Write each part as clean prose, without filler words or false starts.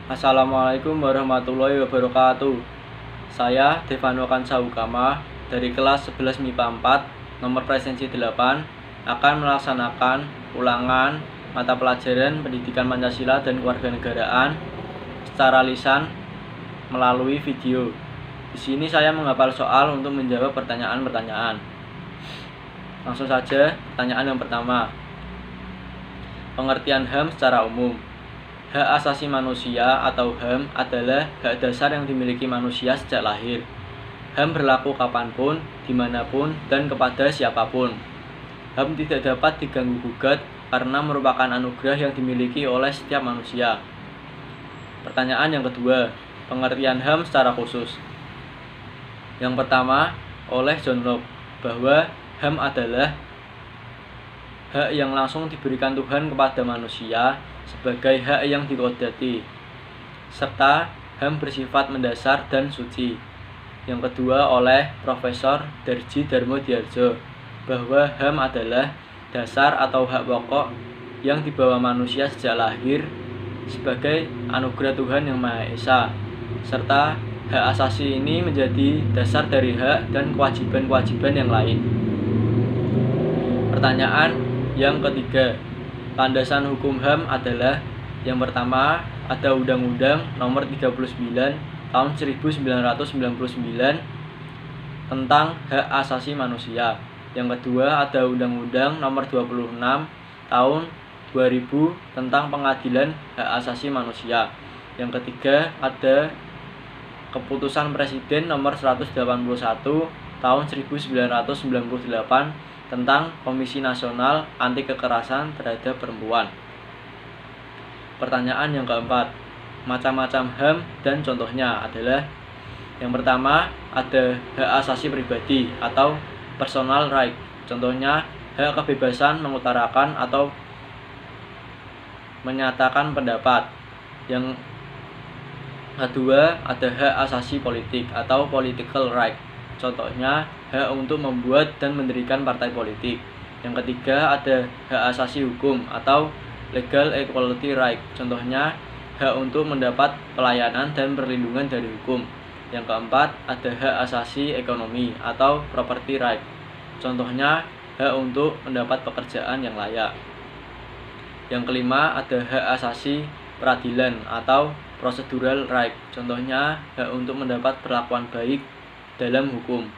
Assalamualaikum warahmatullahi wabarakatuh. Saya Devano Kansa Ukama dari kelas 11 MIPA 4 nomor presensi 8 akan melaksanakan ulangan mata pelajaran Pendidikan Pancasila dan Kewarganegaraan secara lisan melalui video. Di sini saya menghafal soal untuk menjawab pertanyaan-pertanyaan. Langsung saja, pertanyaan yang pertama. Pengertian HAM secara umum. Hak asasi manusia atau HAM adalah hak dasar yang dimiliki manusia sejak lahir. HAM berlaku kapanpun, dimanapun, dan kepada siapapun. HAM tidak dapat diganggu-gugat karena merupakan anugerah yang dimiliki oleh setiap manusia. Pertanyaan yang kedua, pengertian HAM secara khusus. Yang pertama, oleh John Locke, bahwa HAM adalah hak yang langsung diberikan Tuhan kepada manusia sebagai hak yang dikodati, serta HAM bersifat mendasar dan suci. Yang kedua oleh Profesor Darji Darmodiarjo, bahwa HAM adalah dasar atau hak pokok yang dibawa manusia sejak lahir sebagai anugerah Tuhan Yang Maha Esa, serta hak asasi ini menjadi dasar dari hak dan kewajiban-kewajiban yang lain. Pertanyaan yang ketiga, landasan hukum HAM adalah yang pertama ada Undang-Undang Nomor 39 Tahun 1999 tentang hak asasi manusia. Yang kedua ada Undang-Undang Nomor 26 Tahun 2000 tentang pengadilan hak asasi manusia. Yang ketiga ada Keputusan Presiden Nomor 181 Tahun 1998 tentang Komisi Nasional Anti Kekerasan Terhadap Perempuan. Pertanyaan yang keempat, macam-macam HAM dan contohnya adalah yang pertama ada hak asasi pribadi atau personal right. Contohnya hak kebebasan mengutarakan atau menyatakan pendapat. Yang kedua ada hak asasi politik atau political right. Contohnya hak untuk membuat dan mendirikan partai politik. Yang ketiga ada hak asasi hukum atau legal equality right. Contohnya hak untuk mendapat pelayanan dan perlindungan dari hukum. Yang keempat ada hak asasi ekonomi atau property right. Contohnya hak untuk mendapat pekerjaan yang layak. Yang kelima ada hak asasi peradilan atau procedural right. Contohnya hak untuk mendapat perlakuan baik dalam hukum.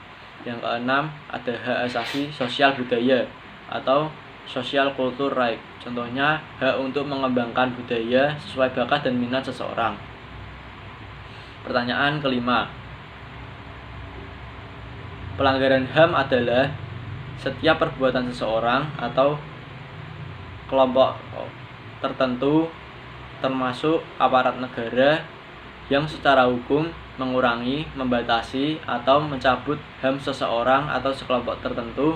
Yang keenam ada hak asasi sosial budaya atau social culture right. Contohnya hak untuk mengembangkan budaya sesuai bakat dan minat seseorang. Pertanyaan kelima, pelanggaran HAM adalah setiap perbuatan seseorang atau kelompok tertentu termasuk aparat negara yang secara hukum mengurangi, membatasi, atau mencabut HAM seseorang atau sekelompok tertentu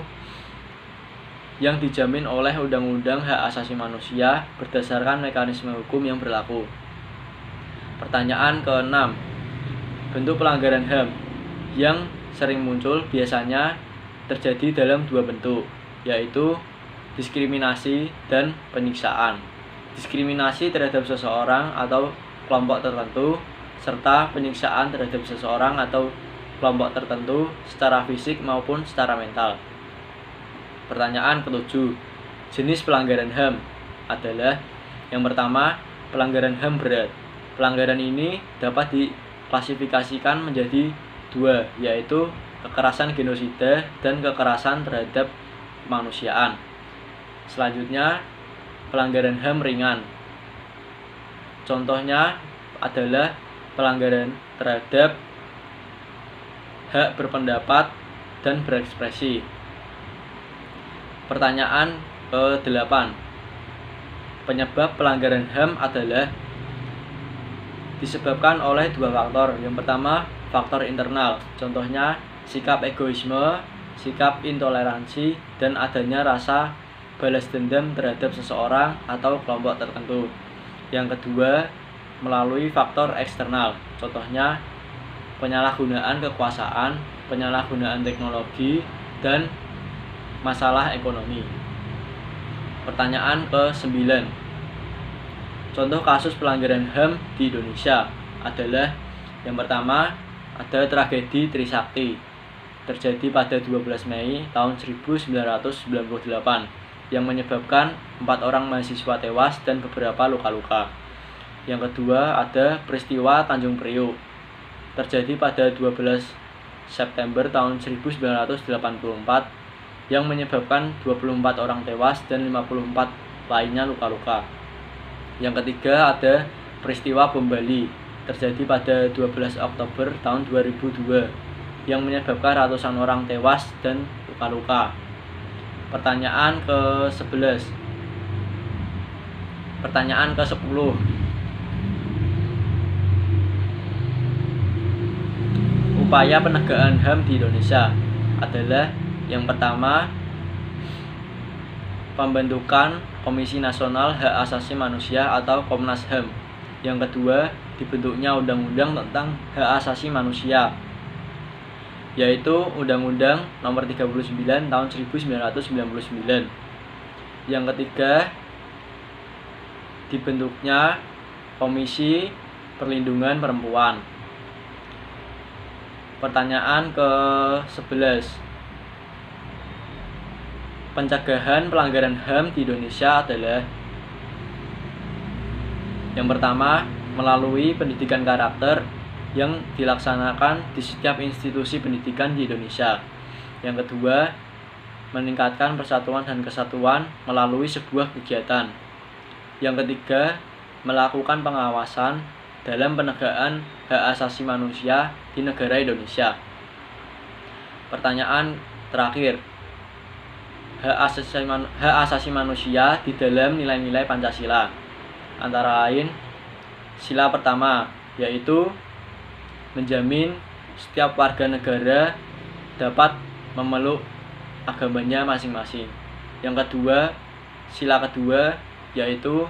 yang dijamin oleh Undang-Undang Hak Asasi Manusia berdasarkan mekanisme hukum yang berlaku. Pertanyaan ke-6, bentuk pelanggaran HAM yang sering muncul biasanya terjadi dalam dua bentuk, yaitu diskriminasi dan penyiksaan. Diskriminasi terhadap seseorang atau kelompok tertentu, serta penyiksaan terhadap seseorang atau kelompok tertentu secara fisik maupun secara mental. Pertanyaan ke-7, jenis pelanggaran HAM adalah yang pertama, pelanggaran HAM berat. Pelanggaran ini dapat diklasifikasikan menjadi dua, yaitu kekerasan genosida dan kekerasan terhadap kemanusiaan. Selanjutnya, pelanggaran HAM ringan. Contohnya adalah pelanggaran terhadap hak berpendapat dan berekspresi. Pertanyaan ke-8, penyebab pelanggaran HAM adalah disebabkan oleh dua faktor. Yang pertama, faktor internal. Contohnya sikap egoisme, sikap intoleransi, dan adanya rasa balas dendam terhadap seseorang atau kelompok tertentu. Yang kedua, melalui faktor eksternal. Contohnya penyalahgunaan kekuasaan, penyalahgunaan teknologi, dan masalah ekonomi. Pertanyaan ke-9, Contoh kasus pelanggaran HAM di Indonesia adalah yang pertama ada tragedi Trisakti terjadi pada 12 Mei tahun 1998 yang menyebabkan 4 orang mahasiswa tewas dan beberapa luka-luka. Yang kedua ada peristiwa Tanjung Priok terjadi pada 12 September tahun 1984 yang menyebabkan 24 orang tewas dan 54 lainnya luka-luka. Yang ketiga ada peristiwa bom Bali terjadi pada 12 Oktober tahun 2002 yang menyebabkan ratusan orang tewas dan luka-luka. Pertanyaan ke-11. Pertanyaan ke-10. Upaya penegakan HAM di Indonesia adalah yang pertama pembentukan Komisi Nasional Hak Asasi Manusia atau Komnas HAM. Yang kedua, dibentuknya Undang-Undang tentang Hak Asasi Manusia, yaitu Undang-Undang Nomor 39 Tahun 1999. Yang ketiga, dibentuknya Komisi Perlindungan Perempuan. Pertanyaan ke-11. Pencegahan pelanggaran HAM di Indonesia adalah yang pertama, melalui pendidikan karakter yang dilaksanakan di setiap institusi pendidikan di Indonesia. Yang kedua, meningkatkan persatuan dan kesatuan melalui sebuah kegiatan. Yang ketiga, melakukan pengawasan dalam penegakan hak asasi manusia di negara Indonesia. Pertanyaan terakhir. Hak asasi manusia di dalam nilai-nilai Pancasila. Antara lain, sila pertama yaitu menjamin setiap warga negara dapat memeluk agamanya masing-masing. Yang kedua, sila kedua yaitu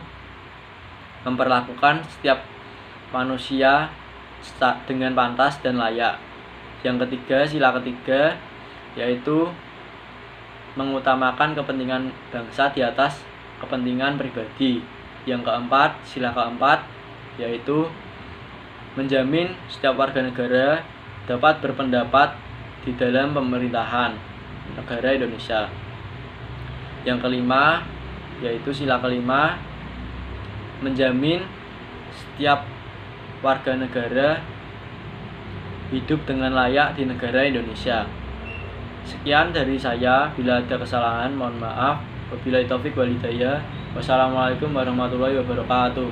memperlakukan setiap manusia dengan pantas dan layak. Yang ketiga, sila ketiga yaitu mengutamakan kepentingan bangsa di atas kepentingan pribadi. Yang keempat, sila keempat yaitu menjamin setiap warga negara dapat berpendapat di dalam pemerintahan negara Indonesia. Yang kelima, yaitu sila kelima, menjamin setiap warga negara hidup dengan layak di negara Indonesia. Sekian dari saya, bila ada kesalahan mohon maaf. Wabillahi taufik wal hidayah. Wassalamualaikum warahmatullahi wabarakatuh.